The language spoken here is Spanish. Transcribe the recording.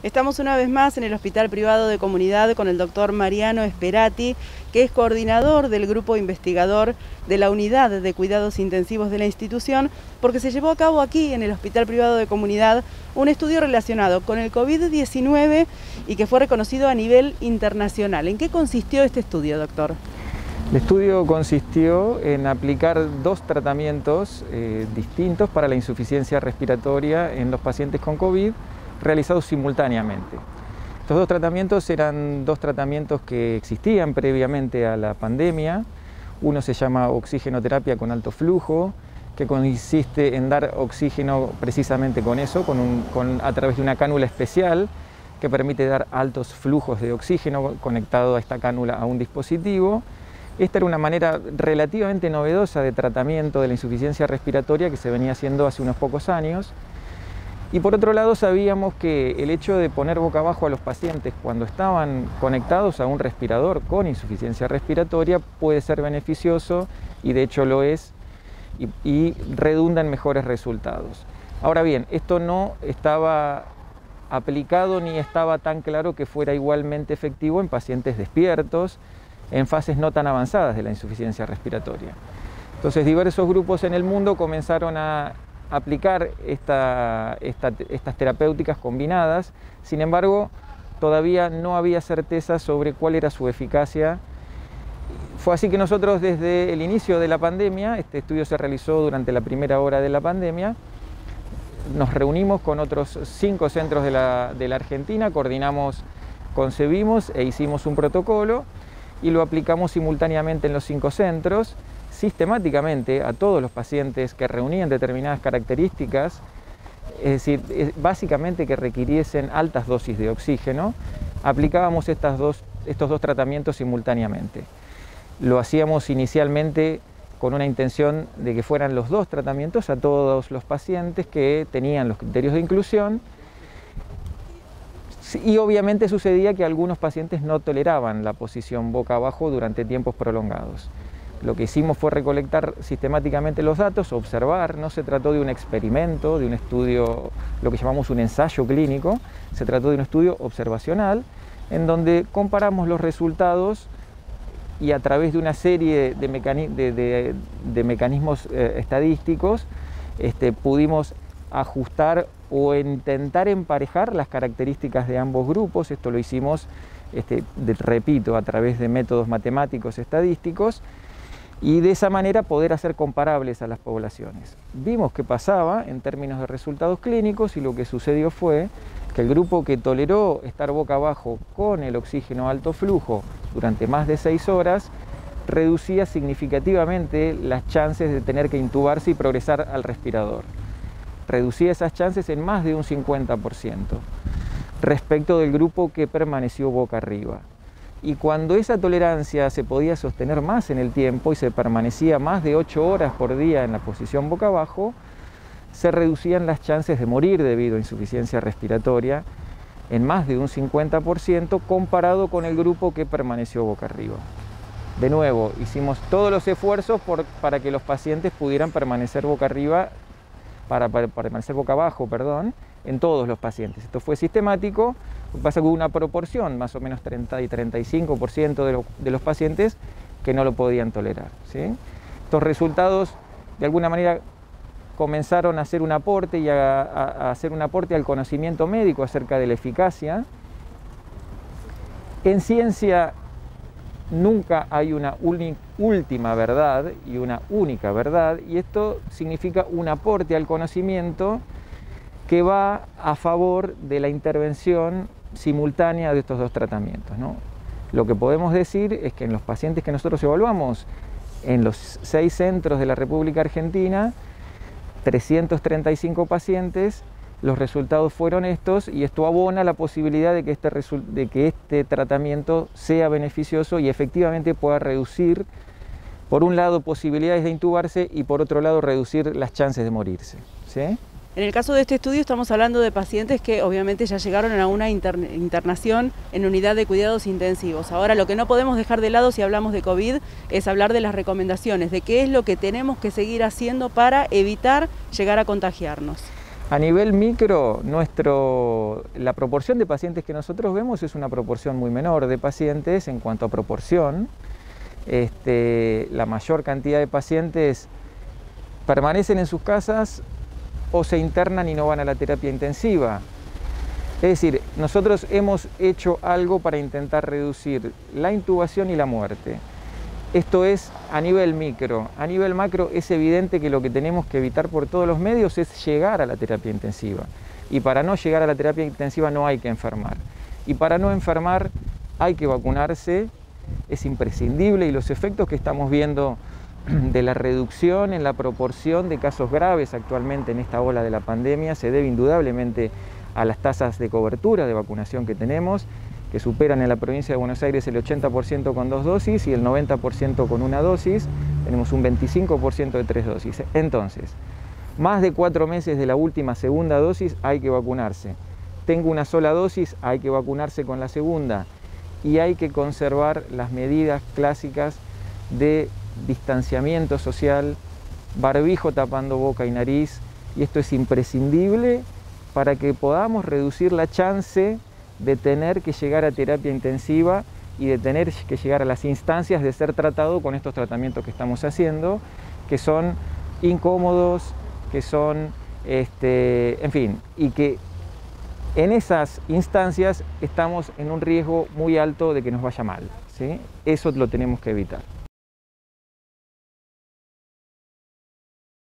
Estamos una vez más en el Hospital Privado de Comunidad con el doctor Mariano Esperati, que es coordinador del grupo investigador de la Unidad de Cuidados Intensivos de la institución, porque se llevó a cabo aquí en el Hospital Privado de Comunidad un estudio relacionado con el COVID-19 y que fue reconocido a nivel internacional. ¿En qué consistió este estudio, doctor? El estudio consistió en aplicar dos tratamientos distintos para la insuficiencia respiratoria en los pacientes con COVID, realizados simultáneamente. Estos dos tratamientos eran dos tratamientos que existían previamente a la pandemia. Uno se llama oxigenoterapia con alto flujo, que consiste en dar oxígeno precisamente con eso, a través de una cánula especial que permite dar altos flujos de oxígeno conectado a esta cánula a un dispositivo. Esta era una manera relativamente novedosa de tratamiento de la insuficiencia respiratoria que se venía haciendo hace unos pocos años. Y por otro lado sabíamos que el hecho de poner boca abajo a los pacientes cuando estaban conectados a un respirador con insuficiencia respiratoria puede ser beneficioso, y de hecho lo es, y redunda en mejores resultados. Ahora bien, esto no estaba aplicado ni estaba tan claro que fuera igualmente efectivo en pacientes despiertos, en fases no tan avanzadas de la insuficiencia respiratoria. Entonces diversos grupos en el mundo comenzaron a aplicar estas terapéuticas combinadas. Sin embargo, todavía no había certeza sobre cuál era su eficacia. Fue así que nosotros, desde el inicio de la pandemia, este estudio se realizó durante la primera hora de la pandemia, nos reunimos con otros 5 centros de la Argentina, concebimos e hicimos un protocolo y lo aplicamos simultáneamente en los 5 centros, sistemáticamente a todos los pacientes que reunían determinadas características, es decir, básicamente que requiriesen altas dosis de oxígeno. Aplicábamos estos dos tratamientos simultáneamente. Lo hacíamos inicialmente con una intención de que fueran los dos tratamientos a todos los pacientes que tenían los criterios de inclusión, y obviamente sucedía que algunos pacientes no toleraban la posición boca abajo durante tiempos prolongados. Lo que hicimos fue recolectar sistemáticamente los datos, observar. No se trató de un experimento, de un estudio, lo que llamamos un ensayo clínico, se trató de un estudio observacional en donde comparamos los resultados y a través de una serie de mecanismos estadísticos pudimos ajustar o intentar emparejar las características de ambos grupos. Esto lo hicimos, repito, a través de métodos matemáticos estadísticos, y de esa manera poder hacer comparables a las poblaciones. Vimos qué pasaba en términos de resultados clínicos, y lo que sucedió fue que el grupo que toleró estar boca abajo con el oxígeno a alto flujo durante más de 6 horas reducía significativamente las chances de tener que intubarse y progresar al respirador. Reducía esas chances en más de un 50% respecto del grupo que permaneció boca arriba. Y cuando esa tolerancia se podía sostener más en el tiempo y se permanecía más de 8 horas por día en la posición boca abajo, se reducían las chances de morir debido a insuficiencia respiratoria en más de un 50% comparado con el grupo que permaneció boca arriba. De nuevo, hicimos todos los esfuerzos para que los pacientes pudieran permanecer boca arriba, para permanecer boca abajo, perdón, en todos los pacientes. Esto fue sistemático. Lo que pasa con una proporción, más o menos 30 y 35% de los pacientes que no lo podían tolerar, ¿sí? Estos resultados, de alguna manera, comenzaron a hacer un aporte y a hacer un aporte al conocimiento médico acerca de la eficacia. En ciencia nunca hay una última verdad y una única verdad, y esto significa un aporte al conocimiento que va a favor de la intervención simultánea de estos dos tratamientos, ¿no? Lo que podemos decir es que en los pacientes que nosotros evaluamos en los 6 centros de la República Argentina, 335 pacientes, los resultados fueron estos, y esto abona la posibilidad de que este tratamiento sea beneficioso y efectivamente pueda reducir, por un lado, posibilidades de intubarse y por otro lado, reducir las chances de morirse, ¿sí? En el caso de este estudio estamos hablando de pacientes que obviamente ya llegaron a una internación en unidad de cuidados intensivos. Ahora, lo que no podemos dejar de lado si hablamos de COVID es hablar de las recomendaciones, de qué es lo que tenemos que seguir haciendo para evitar llegar a contagiarnos. A nivel micro, la proporción de pacientes que nosotros vemos es una proporción muy menor de pacientes en cuanto a proporción. La mayor cantidad de pacientes permanecen en sus casas o se internan y no van a la terapia intensiva. Es decir, nosotros hemos hecho algo para intentar reducir la intubación y la muerte. Esto es a nivel micro. A nivel macro es evidente que lo que tenemos que evitar por todos los medios es llegar a la terapia intensiva. Y para no llegar a la terapia intensiva no hay que enfermar. Y para no enfermar hay que vacunarse, es imprescindible, y los efectos que estamos viendo de la reducción en la proporción de casos graves actualmente en esta ola de la pandemia se debe indudablemente a las tasas de cobertura de vacunación que tenemos, que superan en la provincia de Buenos Aires el 80% con 2 dosis y el 90% con 1 dosis, tenemos un 25% de 3 dosis. Entonces, más de 4 meses de la última segunda dosis hay que vacunarse. Tengo una sola dosis, hay que vacunarse con la segunda y hay que conservar las medidas clásicas de distanciamiento social, barbijo tapando boca y nariz, y esto es imprescindible para que podamos reducir la chance de tener que llegar a terapia intensiva y de tener que llegar a las instancias de ser tratado con estos tratamientos que estamos haciendo, que son incómodos, que son, en fin, y que en esas instancias estamos en un riesgo muy alto de que nos vaya mal, ¿sí? Eso lo tenemos que evitar.